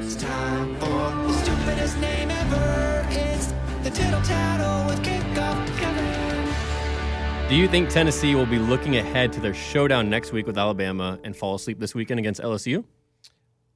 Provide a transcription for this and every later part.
It's time for the stupidest name ever. It's the Tittle Tattle with Kickoff Kevin. Do you think Tennessee will be looking ahead to their showdown next week with Alabama and fall asleep this weekend against LSU?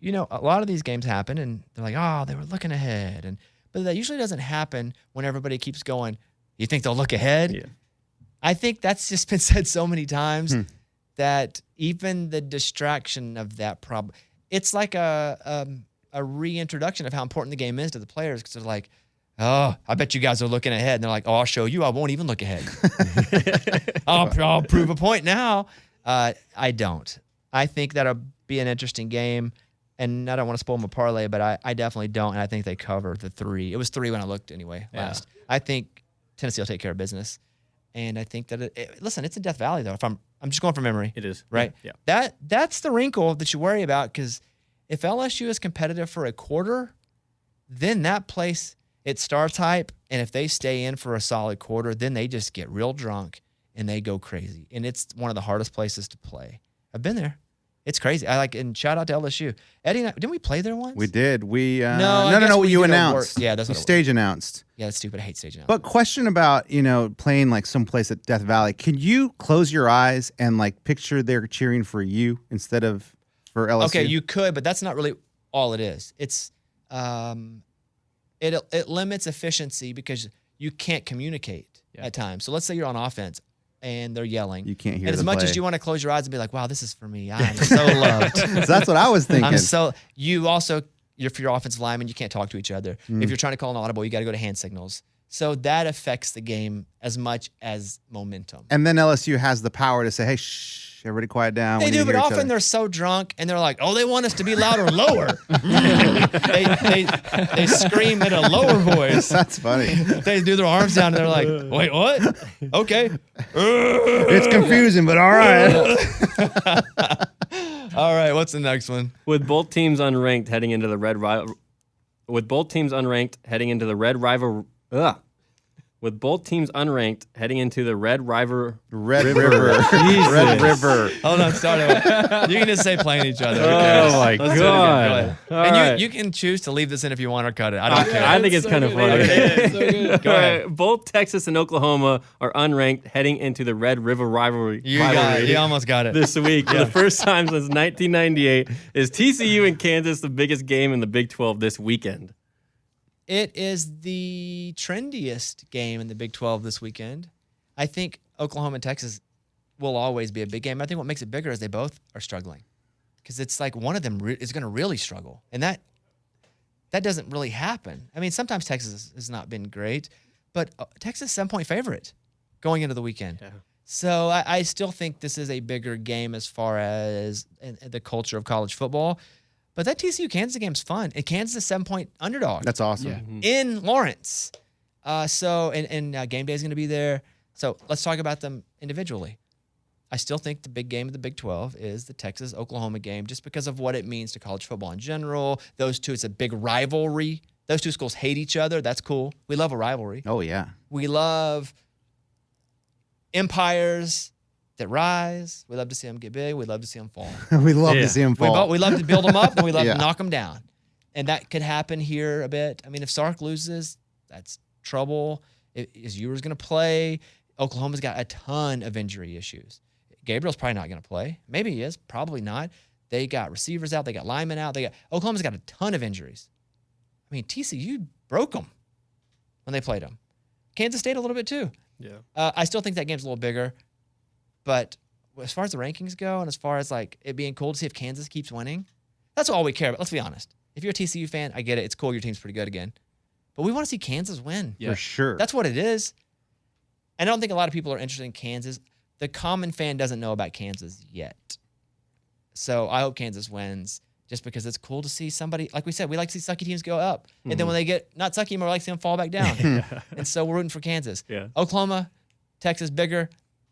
You know, a lot of these games happen, and they're like, oh, they were looking ahead. But that usually doesn't happen when everybody keeps going, you think they'll look ahead? Yeah. I think that's just been said so many times that even the distraction of that problem, it's like a reintroduction of how important the game is to the players, because they're like, oh, I bet you guys are looking ahead. And they're like, oh, I'll show you. I won't even look ahead. I'll prove a point now. I don't. I think that'll be an interesting game. And I don't want to spoil my parlay, but I definitely don't. And I think they cover the 3. It was 3 when I looked anyway last. I think Tennessee will take care of business. And I think that, listen, it's in Death Valley, though. If I'm just going from memory. It is. Right? Yeah. That's the wrinkle that you worry about, because if LSU is competitive for a quarter, then that place, it starts hype. And if they stay in for a solid quarter, then they just get real drunk and they go crazy. And it's one of the hardest places to play. I've been there. It's crazy. And shout out to LSU. Eddie and I, didn't we play there once? We did. We No, you announced. Yeah, that's what stage announced. Yeah, that's stupid. I hate stage announced. But question about, playing like someplace at Death Valley. Can you close your eyes and like picture they're cheering for you instead of for LSU? Okay, you could, but that's not really all it is. It's it limits efficiency because you can't communicate at times. So let's say you're on offense and they're yelling. You can't hear And as them much play. as you want to close your eyes and be like, wow, this is for me. I'm so loved. So that's what I was thinking. You also, if you're offensive lineman, you can't talk to each other. If you're trying to call an audible, you got to go to hand signals. So that affects the game as much as momentum. And then LSU has the power to say, hey, shh, everybody quiet down. They We need do, to but hear each often other. they're so drunk and they're like, oh, they want us to be louder or lower. they scream at a lower voice. That's funny. They do their arms down and they're like, wait, what? Okay. It's confusing, but all right. All right, what's the next one? With both teams unranked heading into the red rival, with both teams unranked heading into the red rival, with both teams unranked heading into the Red River. Red River. Red River. Hold on, start over. You can just say playing each other. Oh my Let's do it again. God. Go ahead. All And right. you can choose to leave this in if you want or cut it. I don't care. I think it's kind of funny. It is. So good. Go ahead. Both Texas and Oklahoma are unranked heading into the Red River rivalry. You got it. You almost got it. This week, for the first time since 1998, is TCU and Kansas the biggest game in the Big 12 this weekend? It is the trendiest game in the Big 12 this weekend. I think Oklahoma and Texas will always be a big game. I think what makes it bigger is they both are struggling, because it's like one of them is going to really struggle, and that doesn't really happen. I mean, sometimes Texas has not been great, but Texas is 7-point favorite going into the weekend. Yeah. So I still think this is a bigger game as far as the culture of college football. But that TCU-Kansas game's fun. And Kansas is a 7-point underdog. That's awesome. Yeah. In Lawrence. And game day is going to be there. So let's talk about them individually. I still think the big game of the Big 12 is the Texas-Oklahoma game, just because of what it means to college football in general. Those two, it's a big rivalry. Those two schools hate each other. That's cool. We love a rivalry. Oh, yeah. We love empires that rise. We love to see them get big. We love to see them fall. We love to see them fall. We love to build them up, and we love to knock them down. And that could happen here a bit. I mean, if Sark loses, that's trouble. Is Ewers going to play? Oklahoma's got a ton of injury issues. Gabriel's probably not going to play. Maybe he is. Probably not. They got receivers out. They got linemen out. Oklahoma's got a ton of injuries. I mean, TCU broke them when they played them. Kansas State a little bit too. Yeah. I still think that game's a little bigger. But as far as the rankings go, and as far as like it being cool to see if Kansas keeps winning, that's all we care about. Let's be honest. If you're a TCU fan, I get it. It's cool. Your team's pretty good again. But we want to see Kansas win. For sure. That's what it is. And I don't think a lot of people are interested in Kansas. The common fan doesn't know about Kansas yet. So I hope Kansas wins, just because it's cool to see somebody, like we said, we like to see sucky teams go up. And then when they get not sucky anymore, we like to see them fall back down. And so we're rooting for Kansas. Yeah. Oklahoma, Texas, bigger.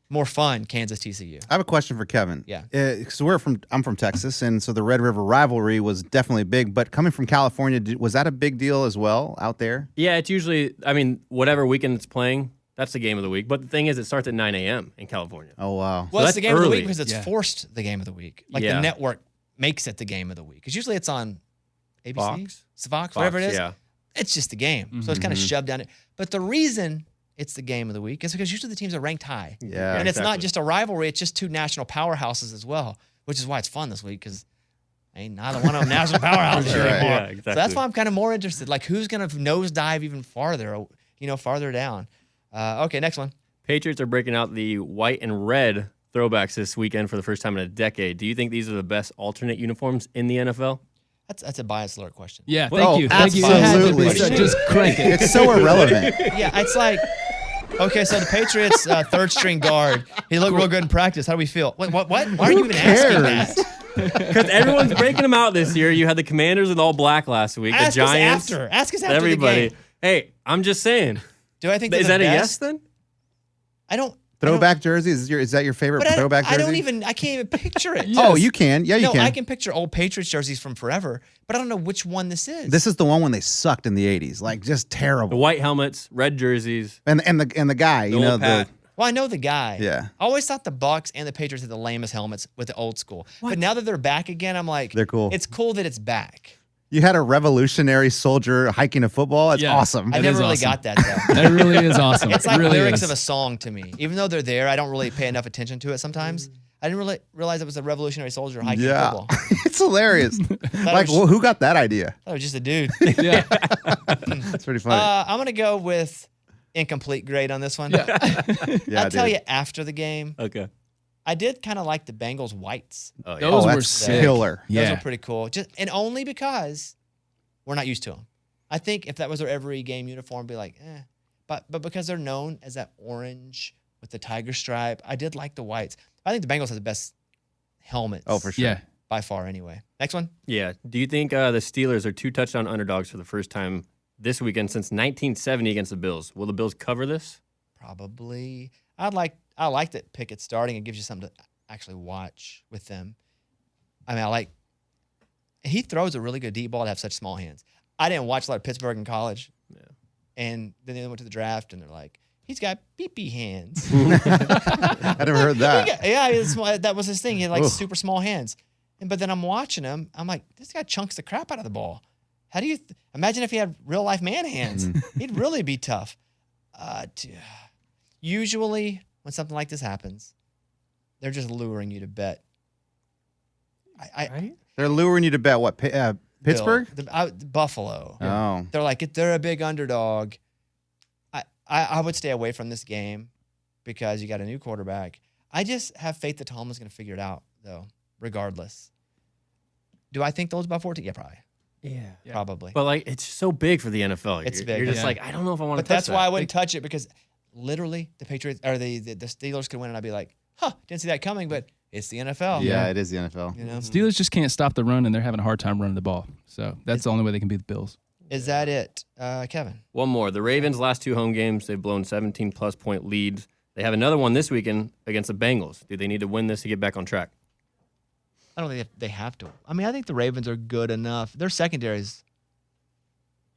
More fun, Kansas, TCU. I have a question for Kevin. Yeah. So I'm from Texas, and so the Red River rivalry was definitely big. But coming from California, was that a big deal as well out there? Yeah, it's usually, whatever weekend it's playing, that's the game of the week. But the thing is, it starts at 9 a.m. in California. Oh, wow. Well, it's that's the game of the early. week because it's forced the game of the week. Like the network makes it the game of the week. Because usually it's on ABC, Fox. Fox, whatever it is. Yeah. It's just the game. So it's kind of shoved down it. But the reason it's the game of the week is because usually the teams are ranked high. Yeah. And it's not exactly. just a rivalry, it's just two national powerhouses as well, which is why it's fun this week because ain't neither one of them national powerhouses Sure. anymore. Yeah, exactly. So that's why I'm kind of more interested. Like, who's going to nosedive even farther, farther down? Okay, next one. Patriots are breaking out the white and red throwbacks this weekend for the first time in a decade. Do you think these are the best alternate uniforms in the NFL? That's a bias alert question. Yeah, Well, thank you. absolutely. Just crank it. It's so irrelevant. Yeah, it's like, okay, so the Patriots third string guard, he looked real good in practice. How do we feel? What? Why are you even asking that? Because everyone's breaking them out this year. You had the Commanders with all black last week. Ask the Giants. us after. Ask us after Everybody. the game. Hey, I'm just saying. Do I think they're Is the that a best? yes then? I don't. Throwback jerseys? Is that your favorite But throwback jersey? I can't even picture it. Oh, you can. Yeah, you No, can. I can picture old Patriots jerseys from forever, but I don't know which one this is. This is the one when they sucked in the 80s. Like, just The terrible. white helmets, red jerseys. And the guy, The you know, old Pat. Well, I know the guy. Yeah. I always thought the Bucks and the Patriots had the lamest helmets with the old school. But now that they're back again, I'm like, They're cool. It's cool that it's back. you had a revolutionary soldier hiking a football. It's Yeah. awesome. I That never is really awesome. got that though. That really is awesome. It's It like really lyrics is. of a song to me. Even though they're there, I don't really pay enough attention to it sometimes. I didn't really realize it was a revolutionary soldier hiking Yeah. football. It's hilarious. Like, was- who got that idea? I thought it was just a dude. Yeah. That's pretty funny. I'm going to go with incomplete grade on this one. yeah, I'll tell dude. you after the game, Okay. I did kind of like the Bengals whites. Oh, yeah. Those Oh, were that's sick. killer. Those Yeah. were pretty cool. And only because we're not used to them. I think if that was their every game uniform, be like, eh. But because they're known as that orange with the tiger stripe, I did like the whites. I think the Bengals have the best helmets. Oh, for sure. Yeah. By far, anyway. Next one. Yeah. Do you think the Steelers are 2 touchdown underdogs for the first time this weekend since 1970 against the Bills? Will the Bills cover this? Probably. I like that Pickett starting. It gives you something to actually watch with them. I mean, he throws a really good deep ball to have such small hands. I didn't watch a lot of Pittsburgh in college. Yeah. And then they went to the draft and they're like, he's got pee-pee hands. I never heard that. Yeah, that was his thing. He had like Oof. super small hands. But then I'm watching him. I'm like, this guy chunks the crap out of the ball. How do you imagine if he had real life man hands? He'd really be tough. Usually, when something like this happens, they're just luring you to bet. They're luring you to bet what? Pittsburgh? Buffalo. Oh. They're like, if they're a big underdog, I would stay away from this game because you got a new quarterback. I just have faith that Tomlin's going to figure it out, though, regardless. Do I think they'll lose by 14? Yeah, probably. Yeah. Probably. But it's so big for the NFL. It's You're big, just yeah. like, I don't know if I want to But touch that's that. why I wouldn't touch it because literally the Patriots or the Steelers could win and I'd be like, didn't see that coming, but it's the NFL. Yeah, it is the NFL. You know? Steelers just can't stop the run, and they're having a hard time running the ball. So that's the only way they can beat the Bills. Is that it, Kevin? One more. The Ravens' last 2 home games, they've blown 17-plus point leads. They have another one this weekend against the Bengals. Do they need to win this to get back on track? I don't think they have to. I mean, I think the Ravens are good enough. Their secondary's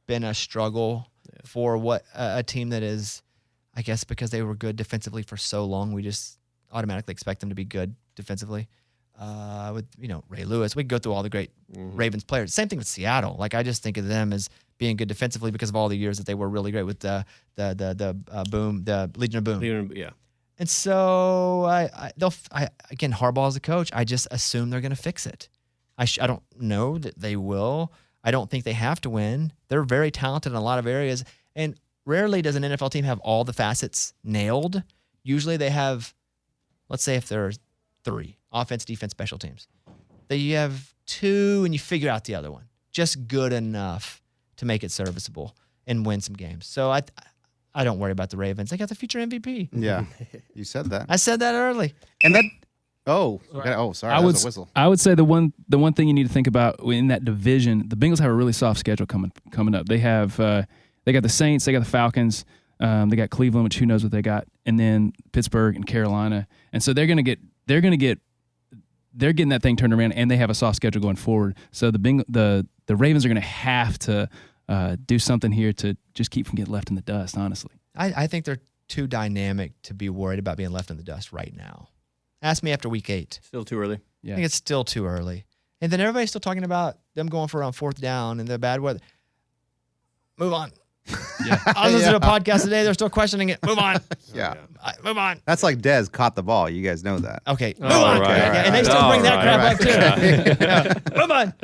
been a struggle for what a team that is, I guess, because they were good defensively for so long, we just automatically expect them to be good defensively. With Ray Lewis, we can go through all the great Ravens players. Same thing with Seattle. Like I just think of them as being good defensively because of all the years that they were really great with the Legion of Boom. Yeah. And so again, Harbaugh's the coach. I just assume they're going to fix it. I don't know that they will. I don't think they have to win. They're very talented in a lot of areas, and rarely does an NFL team have all the facets nailed. Usually they have, let's say if there are 3, offense, defense, special teams, that you have 2 and you figure out the other one. Just good enough to make it serviceable and win some games. So I don't worry about the Ravens. They got the future MVP. Yeah, you said that. I said that early. And that. Oh, sorry. That was a whistle. I would say the one thing you need to think about in that division, the Bengals have a really soft schedule coming up. They have they got the Saints, they got the Falcons, they got Cleveland, which who knows what they got, and then Pittsburgh and Carolina, and so they're getting that thing turned around, and they have a soft schedule going forward. So the Ravens are going to have to do something here to just keep from getting left in the dust. Honestly, I think they're too dynamic to be worried about being left in the dust right now. Ask me after week 8. Still too early. yeah. I think it's still too early. And then everybody's still talking about them going for on 4th down and the bad weather. Move on. Yeah. I was listening to a podcast today. They're still questioning it. Move on. Yeah. Move on. That's like Dez caught the ball. You guys know that. Okay. Move Oh, on. right, Yeah, right, and they still right. bring that All crap right. up too. Yeah. Move on.